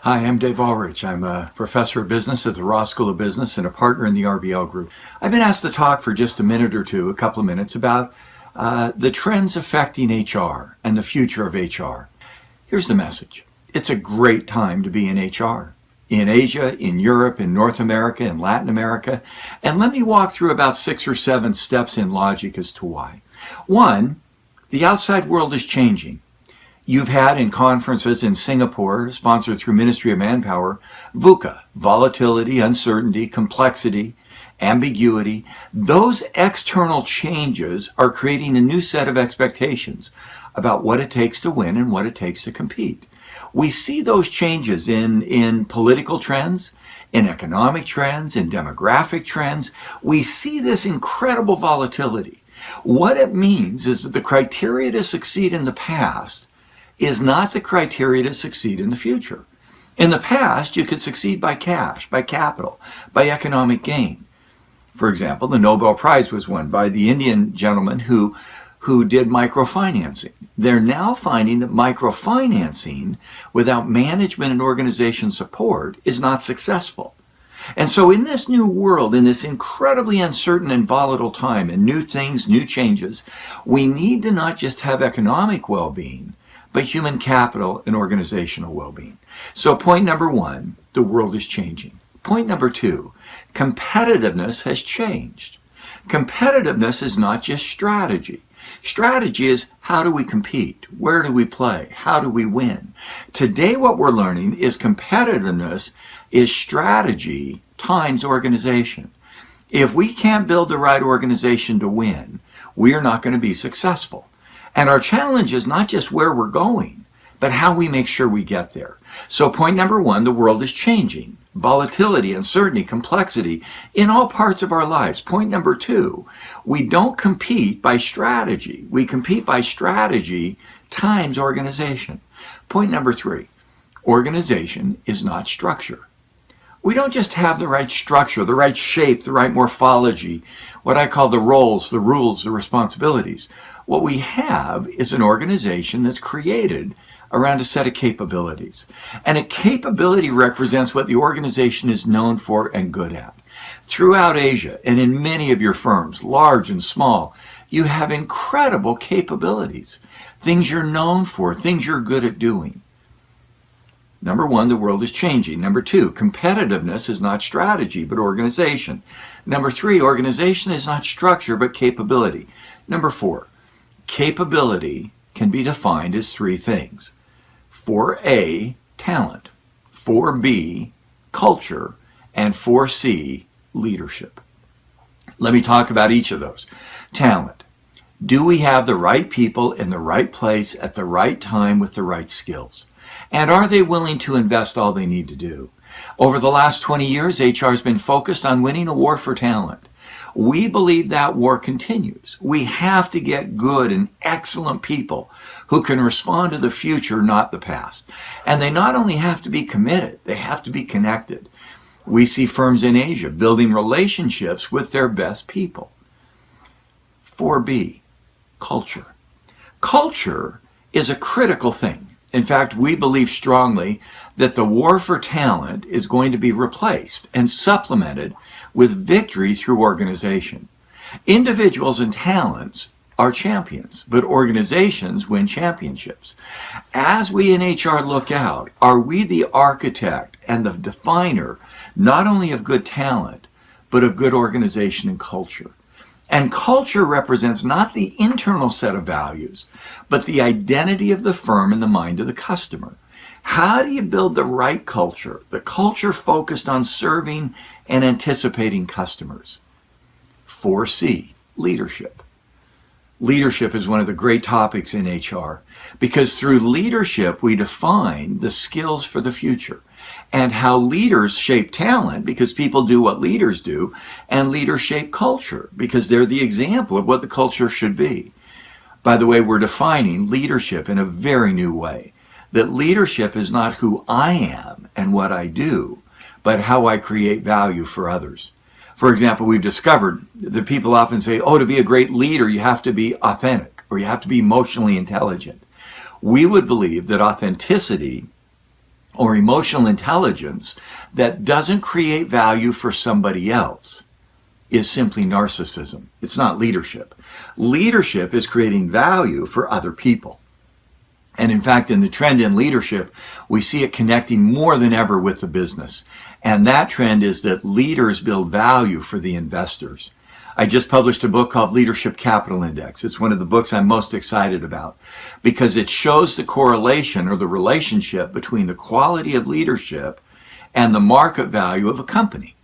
Hi, I'm Dave Ulrich. I'm a professor of business at the Ross School of Business and a partner in the RBL Group. I've been asked to talk for just a minute or two, a couple of minutes, about the trends affecting HR and the future of HR. Here's the message. It's a great time to be in HR. In Asia, in Europe, in North America, in Latin America. And let me walk through about 6 or 7 steps in logic as to why. One, the outside world is changing. You've had in conferences in Singapore, sponsored through Ministry of Manpower, VUCA, volatility, uncertainty, complexity, ambiguity. Those external changes are creating a new set of expectations about what it takes to win and what it takes to compete. We see those changes in political trends, in economic trends, in demographic trends. We see this incredible volatility. What it means is that the criteria to succeed in the past is not the criteria to succeed in the future. In the past, you could succeed by cash, by capital, by economic gain. For example, the Nobel Prize was won by the Indian gentleman who did microfinancing. They're now finding that microfinancing without management and organization support is not successful. And so in this new world, in this incredibly uncertain and volatile time, and new things, new changes, we need to not just have economic well-being, but human capital and organizational well-being. So point number 1, the world is changing. Point number 2, competitiveness has changed. Competitiveness is not just strategy. Strategy is how do we compete? Where do we play? How do we win? Today what we're learning is competitiveness is strategy times organization. If we can't build the right organization to win, we are not going to be successful. And our challenge is not just where we're going, but how we make sure we get there. So point number 1, the world is changing. Volatility, uncertainty, complexity in all parts of our lives. Point number 2, we don't compete by strategy. We compete by strategy times organization. Point number 3, organization is not structure. We don't just have the right structure, the right shape, the right morphology, what I call the roles, the rules, the responsibilities. What we have is an organization that's created around a set of capabilities. And a capability represents what the organization is known for and good at. Throughout Asia and in many of your firms, large and small, you have incredible capabilities, things you're known for, things you're good at doing. Number 1, the world is changing. Number 2, competitiveness is not strategy, but organization. Number 3, organization is not structure, but capability. Number 4, capability can be defined as 3 things. 4A, talent. 4B, culture. And 4C, leadership. Let me talk about each of those. Talent. Do we have the right people in the right place at the right time with the right skills? And are they willing to invest all they need to do? Over the last 20 years, HR has been focused on winning a war for talent. We believe that war continues. We have to get good and excellent people who can respond to the future, not the past. And they not only have to be committed, they have to be connected. We see firms in Asia building relationships with their best people. 4B, culture. Culture is a critical thing. In fact, we believe strongly that the war for talent is going to be replaced and supplemented with victory through organization. Individuals and talents are champions, but organizations win championships. As we in HR look out, are we the architect and the definer not only of good talent, but of good organization and culture? And culture represents not the internal set of values, but the identity of the firm in the mind of the customer. How do you build the right culture? The culture focused on serving and anticipating customers. 4C, leadership. Leadership is one of the great topics in HR because through leadership we define the skills for the future and how leaders shape talent because people do what leaders do, and leaders shape culture because they're the example of what the culture should be. By the way, we're defining leadership in a very new way. That leadership is not who I am and what I do, but how I create value for others. For example, we've discovered that people often say, oh, to be a great leader, you have to be authentic or you have to be emotionally intelligent. We would believe that authenticity or emotional intelligence that doesn't create value for somebody else is simply narcissism. It's not leadership. Leadership is creating value for other people. And in fact, in the trend in leadership, we see it connecting more than ever with the business. And that trend is that leaders build value for the investors. I just published a book called Leadership Capital Index. It's one of the books I'm most excited about because it shows the correlation or the relationship between the quality of leadership and the market value of a company.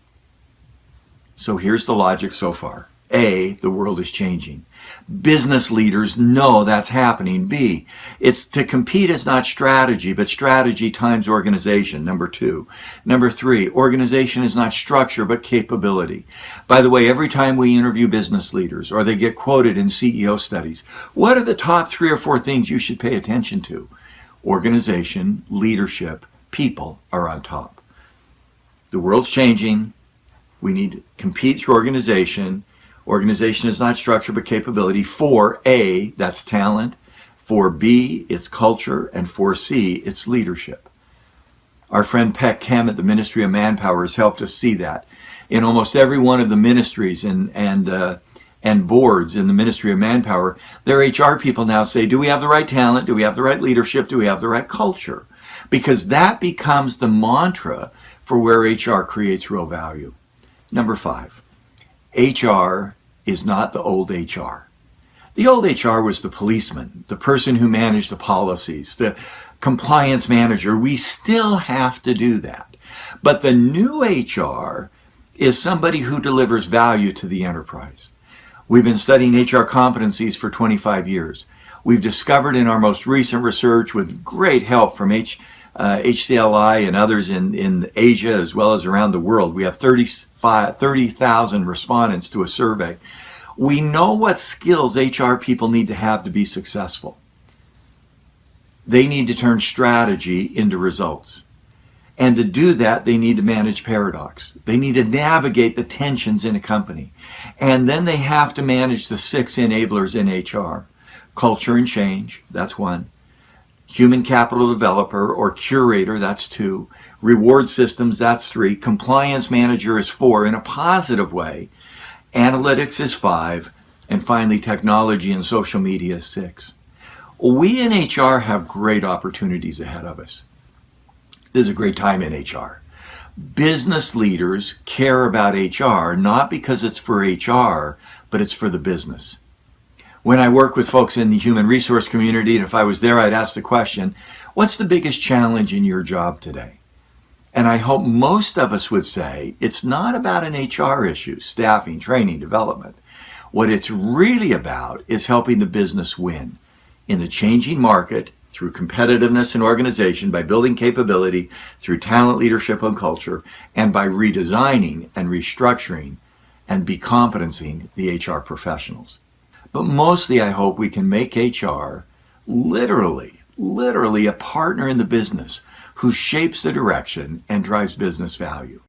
So here's the logic so far. A, the world is changing. Business leaders know that's happening. B, it's to compete is not strategy, but strategy times organization, number 2. Number 3, organization is not structure, but capability. By the way, every time we interview business leaders or they get quoted in CEO studies, what are the top 3 or 4 things you should pay attention to? Organization, leadership, people are on top. The world's changing. We need to compete through organization. Organization is not structure but capability. 4A, that's talent. 4B, it's culture. And 4C, it's leadership. Our friend Peck Kem at the Ministry of Manpower has helped us see that. In almost every one of the ministries and boards in the Ministry of Manpower, their HR people now say, do we have the right talent? Do we have the right leadership? Do we have the right culture? Because that becomes the mantra for where HR creates real value. Number 5, HR is not the old HR. The old HR was the policeman, the person who managed the policies, the compliance manager. We still have to do that. But the new HR is somebody who delivers value to the enterprise. We've been studying HR competencies for 25 years. We've discovered in our most recent research, with great help from HCLI and others in Asia as well as around the world. We have 30,000 respondents to a survey. We know what skills HR people need to have to be successful. They need to turn strategy into results. And to do that, they need to manage paradox. They need to navigate the tensions in a company. And then they have to manage the 6 enablers in HR. Culture and change, that's 1. Human capital developer or curator, that's 2. Reward systems, that's 3. Compliance manager is 4 in a positive way. Analytics is 5. And finally, technology and social media is 6. We in HR have great opportunities ahead of us. This is a great time in HR. Business leaders care about HR, not because it's for HR, but it's for the business. When I work with folks in the human resource community, and if I was there, I'd ask the question, what's the biggest challenge in your job today? And I hope most of us would say, it's not about an HR issue, staffing, training, development. What it's really about is helping the business win in the changing market through competitiveness and organization, by building capability, through talent, leadership, and culture, and by redesigning and restructuring and becompetencing the HR professionals. But mostly, I hope we can make HR literally a partner in the business who shapes the direction and drives business value.